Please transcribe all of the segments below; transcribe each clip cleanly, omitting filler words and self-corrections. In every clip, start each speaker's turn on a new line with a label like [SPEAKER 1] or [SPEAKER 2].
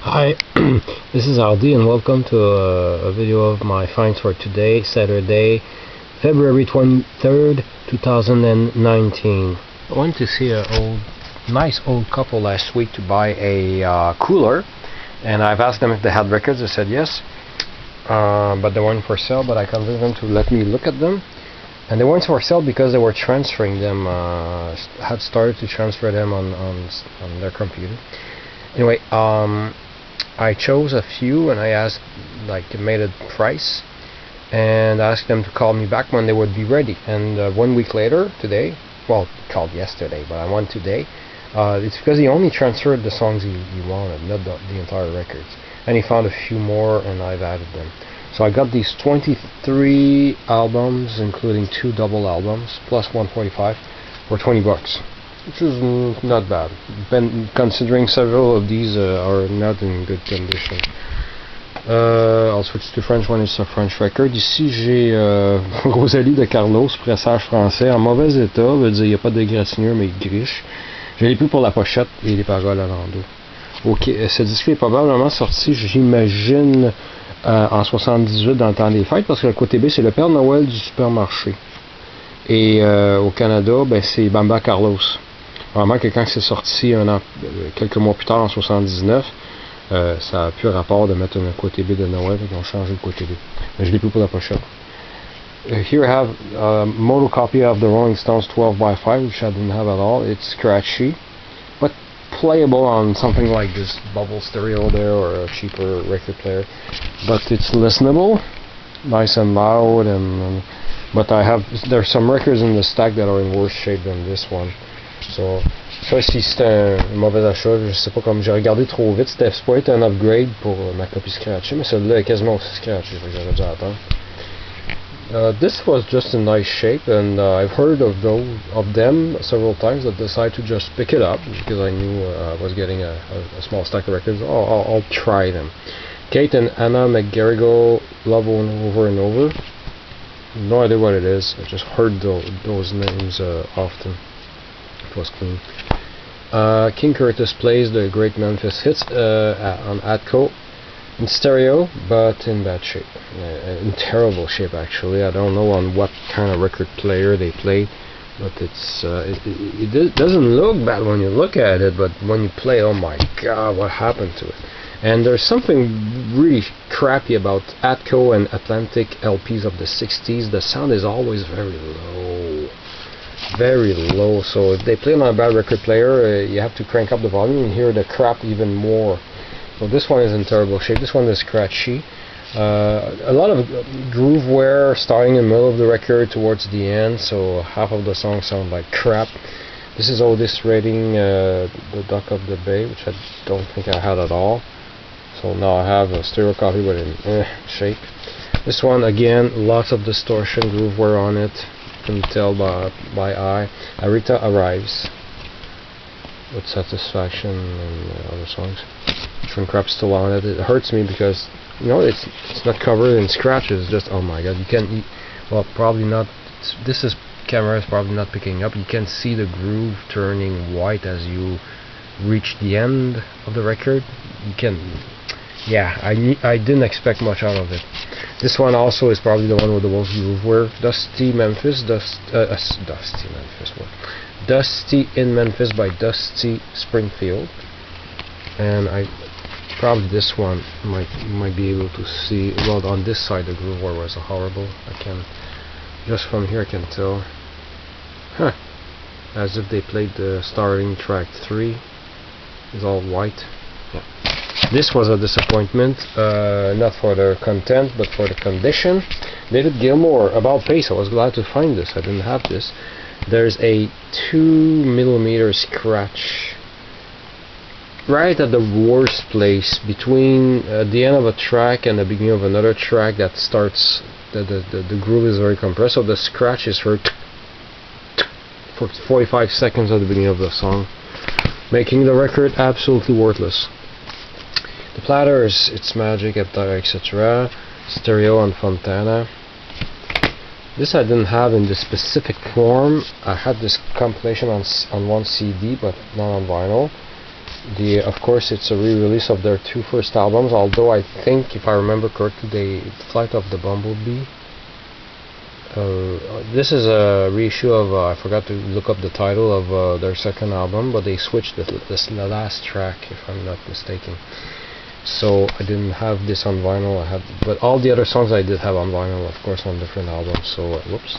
[SPEAKER 1] Hi, this is Aldi and welcome to a video of my finds for today, Saturday, February 23rd, 2019. I went to see a nice old couple last week to buy a cooler, and I've asked them if they had records. They said yes, but they weren't for sale, but I convinced them to let me look at them. And they weren't for sale because they were transferring them, had started to transfer them on their computer. Anyway, I chose a few and I asked, made a price and asked them to call me back when they would be ready. And 1 week later, today, well, called yesterday, but I want today. It's because he only transferred the songs he wanted, not the entire records. And he found a few more and I've added them. So I got these 23 albums, including 2 double albums, plus 145 for $20. Which is not bad, considering several of these are not in good condition. I'll switch to French when it's a French record. Ici j'ai Rosalie de Carlos, pressage français, en mauvais état, veut dire il n'y a pas d'égratignure mais il griche. Je l'ai pris pour la pochette et les paroles à l'endos. Ok, ce disque est probablement sorti, j'imagine, en 78 dans le temps des fêtes, parce que le côté B c'est le Père Noël du supermarché. Et au Canada, c'est Bamba Carlos. Vraiment que quand c'est sorti quelques mois plus tard en 79, ça a plus rapport de mettre un côté B de Noël, ils ont changé le côté B. Mais je l'ai pris pour la pochette. Here I have a model copy of the Rolling Stones 12x5, which I didn't have at all. It's scratchy, but playable on something like this bubble stereo there or a cheaper record player. But it's listenable, nice and loud, but there's some records in the stack that are in worse shape than this one. So, ça si c'était un mauvais achat, je sais pas, comme j'ai regardé trop vite, c'était supposé être un upgrade pour ma copie scratchée, mais celle-là est quasiment aussi scratchée, j'aurais dû attendre. This was just in nice shape, and I've heard of them several times that decided to just pick it up because I knew I was getting a small stack of records. I'll try them. Kate and Anna McGarrigle, Love Over and Over. No idea what it is. I just heard those names often. It was clean. King Curtis plays the great Memphis hits on Atco in stereo, but in bad shape, in terrible shape actually. I don't know on what kind of record player they play, but it doesn't look bad when you look at it, but when you play, oh my god, what happened to it? And there's something really crappy about Atco and Atlantic LPs of the 60s. The sound is always very low, so if they play on a bad record player, you have to crank up the volume and hear the crap even more. So this one is in terrible shape. This one is scratchy. A lot of groove wear starting in the middle of the record towards the end, so half of the songs sound like crap. This is Otis Redding, The Dock of the Bay, which I don't think I had at all. So now I have a stereo copy but in shape. This one again, lots of distortion, groove wear on it. Can tell by eye. Arita Arrives with Satisfaction and other songs. Shrink Crap still on it. It hurts me because it's not covered in scratches. It's just, oh my god, you can't. Well, probably not. This camera is probably not picking up. You can see the groove turning white as you reach the end of the record. You can. Yeah, I didn't expect much out of it. This one also is probably the one with the most groove wear. Dusty in Memphis by Dusty Springfield. And probably this one might be able to see. Well, on this side the groove wear was horrible. Just from here I can tell. As if they played the starting track 3. It's all white. Yeah. This was a disappointment, not for the content, but for the condition. David Gilmour, About Face. I was glad to find this. I didn't have this. There's a 2mm scratch right at the worst place between the end of a track and the beginning of another track that starts. The groove is very compressed, so the scratch is heard for 45 seconds at the beginning of the song, making the record absolutely worthless. The platters, it's Magic, etc. Stereo on Fontana. This I didn't have in this specific form. I had this compilation on one CD, but not on vinyl. Of course, it's a re-release of their two first albums. Although I think, if I remember correctly, Flight of the Bumblebee. This is a reissue of. I forgot to look up the title of their second album, but they switched the last track, if I'm not mistaken. So I didn't have this on vinyl. But all the other songs I did have on vinyl, of course, on different albums. So whoops.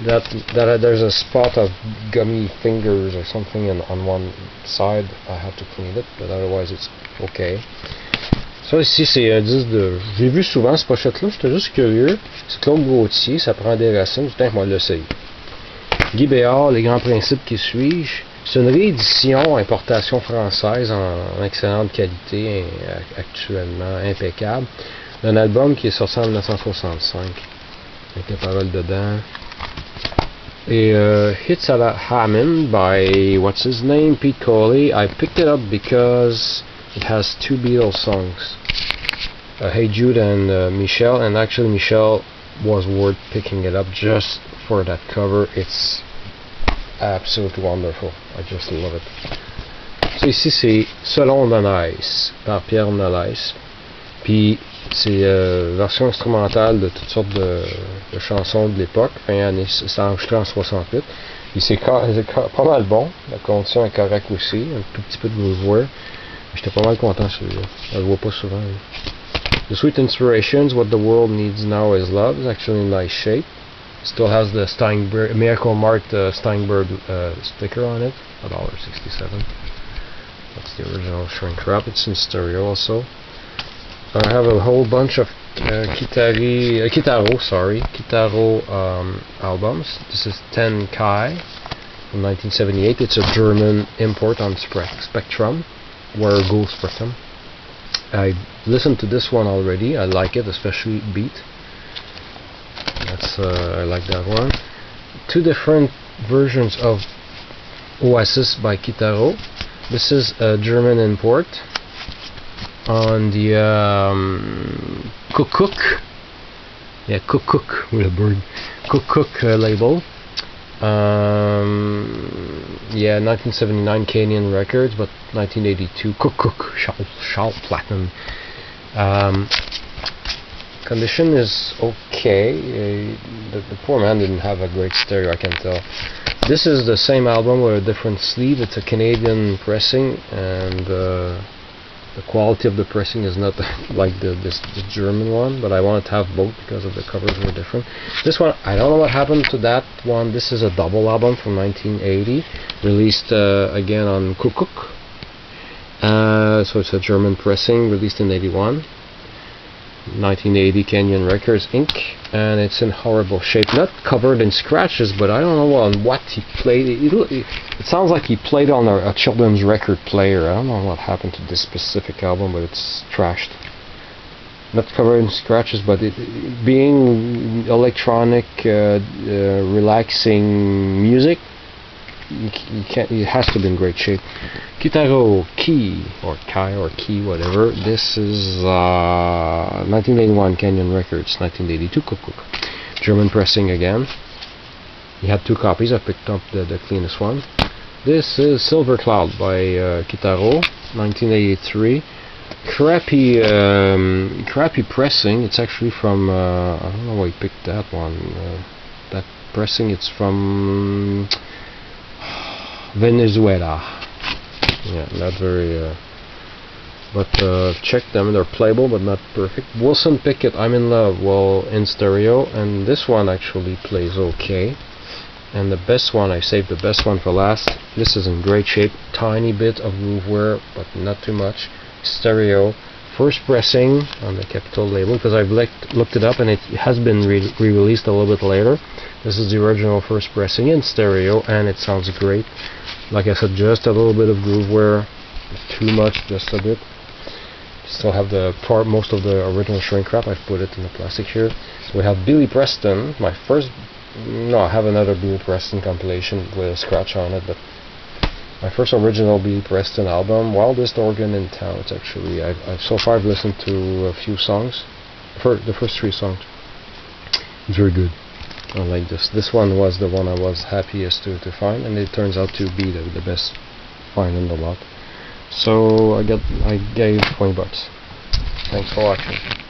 [SPEAKER 1] There's a spot of gummy fingers or something on one side. I have to clean it, but otherwise it's okay. Ça ici c'est un disque de... J'ai vu souvent cette pochette là, j'étais juste curieux. C'est Claude Gauthier, ça prend des racines, putain que moi l'essayer. Guy Béard, Les grands principes qui suis-je. C'est une réédition, importation française en excellente qualité, actuellement impeccable. Un album qui est sorti en 1965, avec les paroles dedans. Et Hits à la Hammond by, what's his name, Pete Coley. I picked it up because it has two Beatles songs, Hey Jude and Michelle, and actually Michelle was worth picking it up just for that cover. It's absolutely wonderful. I just love it. So ici c'est Selon Nonès par Pierre Nonès. Puis c'est version instrumentale de toutes sortes de chansons de l'époque. C'est enregistré en 68. Puis c'est pas mal bon. La condition est correcte aussi. Un tout petit peu de grooveware. J'étais pas mal content celui-là. On le voit pas souvent. The Sweet Inspirations, What the World Needs Now Is Love, is actually in nice shape. Still has the Steinberg, Miracle Mart Steinberg sticker on it, $1.67. That's the original shrink wrap. It's in stereo also. I have a whole bunch of Kitaro albums. This is Ten Kai from 1978. It's a German import on Spectrum, where goes Spectrum. I listened to this one already. I like it, especially Beat. I like that one. Two different versions of Oasis by Kitaro. This is a German import on the Cook. Yeah, Cook with a bird. Cook label. Yeah, 1979 Canyon Records, but 1982 Cook Schall Platinum. Condition is okay. The poor man didn't have a great stereo, I can tell. This is the same album with a different sleeve. It's a Canadian pressing, and the quality of the pressing is not like the German one, but I wanted to have both because of the covers were different. This one, I don't know what happened to that one. This is a double album from 1980, released again on Cook. So it's a German pressing, released in 81. 1980 Canyon Records Inc. And it's in horrible shape, not covered in scratches, but I don't know on what he played. It sounds like he played on a children's record player. I don't know what happened to this specific album, but it's trashed. Not covered in scratches, but it being electronic, relaxing music, it has to be in great shape. Kitaro Key, or Kai, or Key, whatever. This is 1981 Canyon Records, 1982 Cook. German pressing again. He had two copies. I picked up the cleanest one. This is Silver Cloud by Kitaro, 1983. Crappy pressing. It's actually from I don't know why he picked that one. That pressing, it's from Venezuela. Yeah, not very but check them, they're playable but not perfect. Wilson Pickett, I'm in Love, well, in stereo, and this one actually plays okay. And the best one, I saved the best one for last. This is in great shape, tiny bit of grooveware but not too much. Stereo, first pressing on the Capitol label, because I've looked it up and it has been re-released a little bit later. This is the original first pressing in stereo, and it sounds great. Like I said, just a little bit of grooveware, too much, just a bit. Still have most of the original shrink wrap. I've put it in the plastic here. So we have Billy Preston, I have another Billy Preston compilation with a scratch on it, but my first original Billy Preston album, Wildest Organ in Town. It's actually, so far I've listened to a few songs, the first 3 songs. It's very good. I like this. This one was the one I was happiest to find, and it turns out to be the best find in the lot. So I gave 20 bucks. Thanks for watching.